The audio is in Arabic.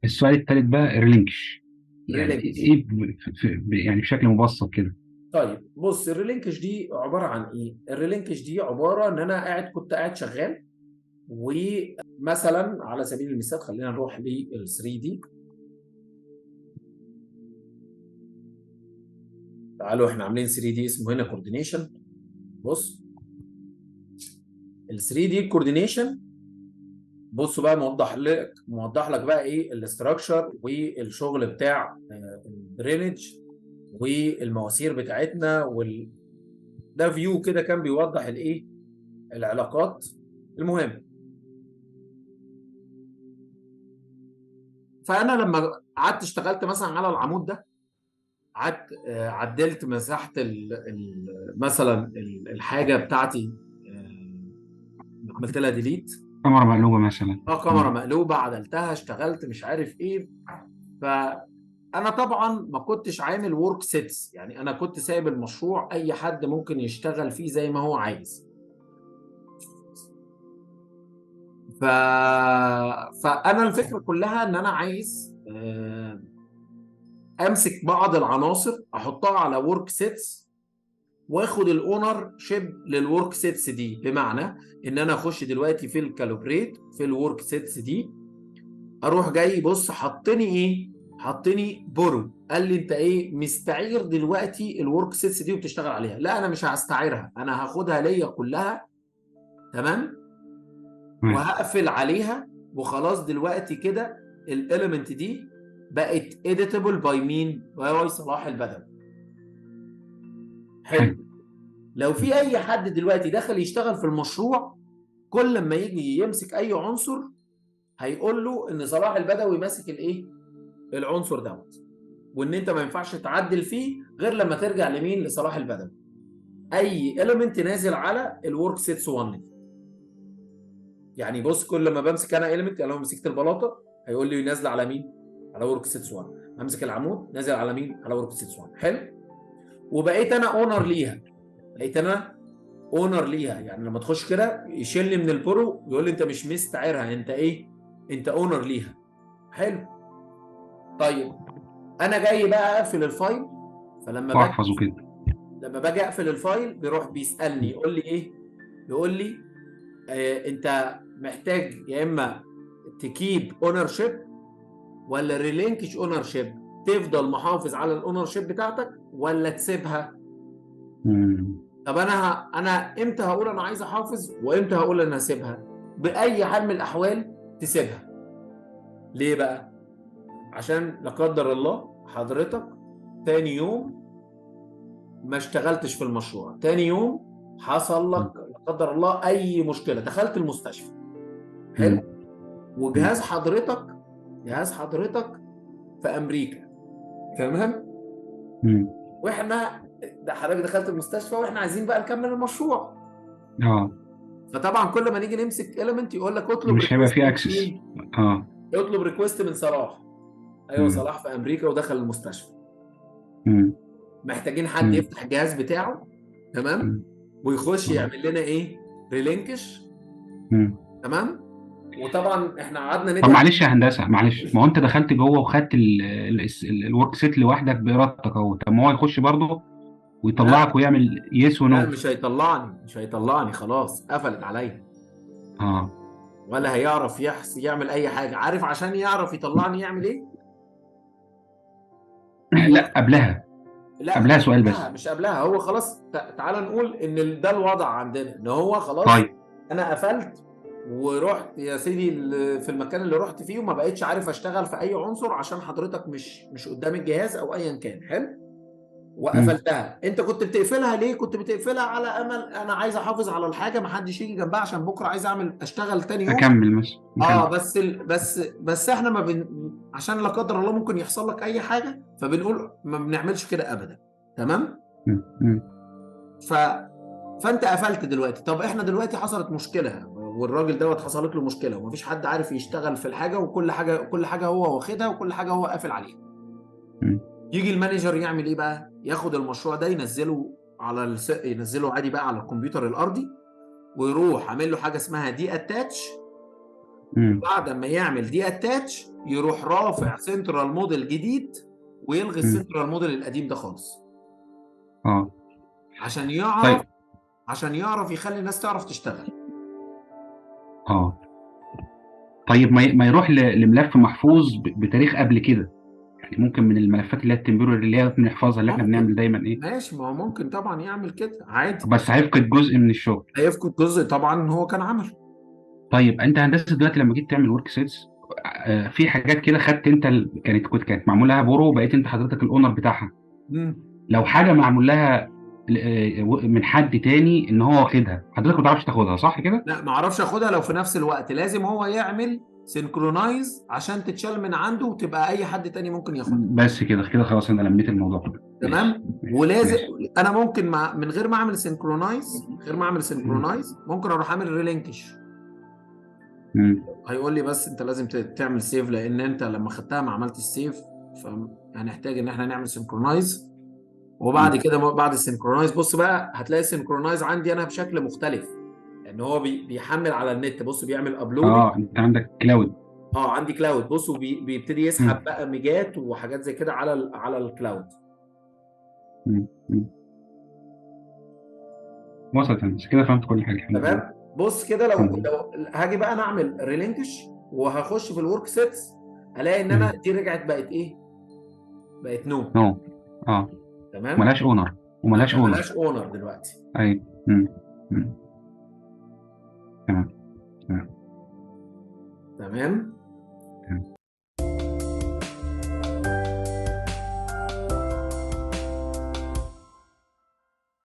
السؤال الثالث بقى الريلينكش، يعني ريلينكش. ايه يعني بشكل مبسط كده. طيب بص، الريلينكش دي عباره عن ايه؟ الريلينكش دي عباره ان انا كنت قاعد شغال، ومثلا على سبيل المثال خلينا نروح لل 3 دي. تعالوا احنا عاملين 3 دي اسمه هنا كوردينيشن. بص، ال 3 دي كوردينيشن. بصوا بقى، موضح لك بقى ايه الاستراكشر والشغل بتاع الدرينج والمواسير بتاعتنا ده فيو كده كان بيوضح الايه، العلاقات. المهم، فانا لما قعدت اشتغلت مثلا على العمود ده، قعدت عدلت مساحه مثلا الحاجه بتاعتي، عملت لها ديليت. كاميرا مقلوبه مثلا. كاميرا مقلوبه عدلتها، اشتغلت مش عارف ايه. فانا طبعا ما كنتش عامل ورك سيتس، يعني انا كنت سايب المشروع اي حد ممكن يشتغل فيه زي ما هو عايز. ف... فانا الفكره كلها ان انا عايز امسك بعض العناصر احطها على ورك سيتس، واخد الاونر شيب للورك سيتس دي. بمعنى ان انا اخش دلوقتي في الكالوبريت في الورك سيتس دي، اروح جاي بص حطني ايه، حطني بورو. قال لي انت ايه مستعير دلوقتي الورك سيتس دي وبتشتغل عليها؟ لا انا مش هستعيرها، انا هاخدها ليا كلها. تمام. تمام. وهقفل عليها وخلاص. دلوقتي كده الاليمنت دي بقت اديتابل باي مين؟ باي صلاح البدوي. حلو. حلو. لو في اي حد دلوقتي دخل يشتغل في المشروع، كل ما يجي يمسك اي عنصر هيقول له ان صلاح البدوي ماسك الايه، العنصر دوت، وان انت ما ينفعش تعدل فيه غير لما ترجع لمين؟ لصلاح البدوي. اي اليمنت نازل على الورك سيتس 1. يعني بص، كل ما بمسك انا اليمنت، يعني لو مسكت البلاطه هيقول لي نازله على مين؟ على ورك سيتس 1. امسك العمود نازل على مين؟ على ورك سيتس 1. حلو. وبقيت انا اونر ليها. بقيت انا اونر ليها، يعني لما تخش كده يشيلني من البرو يقول لي انت مش مستعيرها، انت ايه؟ انت اونر ليها. حلو. طيب انا جاي بقى اقفل الفايل. فلما باجي واحفظه كده. اقفل الفايل بيروح بيسالني يقول لي ايه؟ يقول لي انت محتاج يا اما تكيب اونر شيب ولا ريلينكش اونر شيب، تفضل محافظ على الاونر شيب بتاعتك ولا تسيبها. مم. طب انا امتى هقول انا عايز احافظ وامتى هقول انا هسيبها؟ باي حال من الاحوال تسيبها. ليه بقى؟ عشان لا قدر الله حضرتك تاني يوم ما اشتغلتش في المشروع، تاني يوم حصل لك لا قدر الله اي مشكله، دخلت المستشفى. حلو. مم. مم. وجهاز حضرتك، جهاز حضرتك في امريكا. تمام. مم. واحنا ده حضرتك دخلت المستشفى واحنا عايزين بقى نكمل المشروع. اه، فطبعا كل ما نيجي نمسك اليمنت يقول لك اطلب مش هيبقى ريكوست فيه من اكسس. مين؟ اه. اطلب ريكوست من صلاح. ايوه مم. صلاح في امريكا ودخل المستشفى. مم. محتاجين حد مم. يفتح الجهاز بتاعه. تمام. مم. ويخش اه. يعمل لنا ايه؟ ريلينكش. مم. تمام. وطبعا احنا قعدنا طب ندعي. معلش يا هندسه، معلش، ما هو انت دخلت جوه وخدت الورك سيت لوحدك بارادتك اهو، طب ما هو يخش برضه ويطلعك لا ويعمل يس لا، ونو. مش هيطلعني، مش هيطلعني، خلاص قفلت عليا. اه. ولا هيعرف يعمل اي حاجه. عارف عشان يعرف يطلعني يعمل ايه؟ هو لا قبلها. لا قبلها مش سؤال قبلها، بس. مش قبلها. هو خلاص تعال نقول ان ده الوضع عندنا، ان هو خلاص طيب. انا قفلت ورحت يا سيدي في المكان اللي رحت فيه، وما بقتش عارف اشتغل في اي عنصر عشان حضرتك مش قدام الجهاز او ايا كان. حلو. مم. وقفلتها. انت كنت بتقفلها ليه؟ كنت بتقفلها على امل انا عايز احافظ على الحاجه، ما حدش يجي جنبها عشان بكره عايز اشتغل تاني يوم. اكمل مثلا نكمل. بس احنا ما عشان لا قدر الله ممكن يحصل لك اي حاجه، فبنقول ما بنعملش كده ابدا. تمام. مم. مم. ف فانت قفلت دلوقتي. طب احنا دلوقتي حصلت مشكله والراجل دوت حصلت له مشكله ومفيش حد عارف يشتغل في الحاجه، وكل حاجه كل حاجه هو واخدها وكل حاجه هو قافل عليها. مم. يجي المانجر يعمل ايه بقى؟ ياخد المشروع ده ينزله ينزله عادي بقى على الكمبيوتر الارضي، ويروح عامل له حاجه اسمها دي اتاتش، بعد ما يعمل دي اتاتش يروح رافع سنترال موديل جديد ويلغي السنترال موديل القديم ده خالص. اه عشان يعرف طيب. عشان يعرف يخلي الناس تعرف تشتغل. اه طيب، ما يروح لملف محفوظ بتاريخ قبل كده، يعني ممكن من الملفات اللي هي التمبوراري اللي هي بنحفظها، اللي احنا ممكن، بنعمل دايما ايه، ماشي، ما هو ممكن طبعا يعمل كده عادي. بس هيفقد جزء من الشغل. هيفقد جزء طبعا هو كان عمله. طيب انت هندسه دلوقتي لما جيت تعمل ورك سيتس، في حاجات كده خدت انت كانت معمول لها بورو، بقيت انت حضرتك الاونر بتاعها. مم. لو حاجه معمول لها من حد تاني ان هو واخدها، حضرتك ما تعرفش تاخدها، صح كده؟ لا، ما اعرفش اخدها. لو في نفس الوقت لازم هو يعمل سينكرونايز عشان تتشال من عنده وتبقى اي حد تاني ممكن ياخدها. بس كده كده خلاص، انا لميت الموضوع كده. ماشي تمام. ماشي ولازم ماشي. انا ممكن من غير ما اعمل سينكرونايز، مم. ممكن اروح اعمل ريلينكش. مم. هيقول لي بس انت لازم تعمل سيف، لان انت لما خدتها ما عملتش سيف، فهنحتاج ان احنا نعمل سينكرونايز. وبعد مم. كده بعد السينكرونايز بص بقى هتلاقي السينكرونايز عندي انا بشكل مختلف، لان هو بيحمل على النت. بص بيعمل ابلودنج. اه انت عندك كلاود. اه عندي كلاود. بص وبيبتدي مم. يسحب بقى ميجات وحاجات زي كده على الكلاود. مم. مم. وصلت، انا كده فهمت كل حاجه، الحمد لله. تمام. بص كده الحمد لو لله. هاجي بقى انا اعمل ريلينكش وهخش في الورك سيتس، الاقي ان انا مم. دي رجعت بقت ايه؟ بقت نو. نو. اه تمام. ملاش اونر. وملاش اونر. ملهاش اونر دلوقتي. اي. مم. مم. تمام تمام. تمام.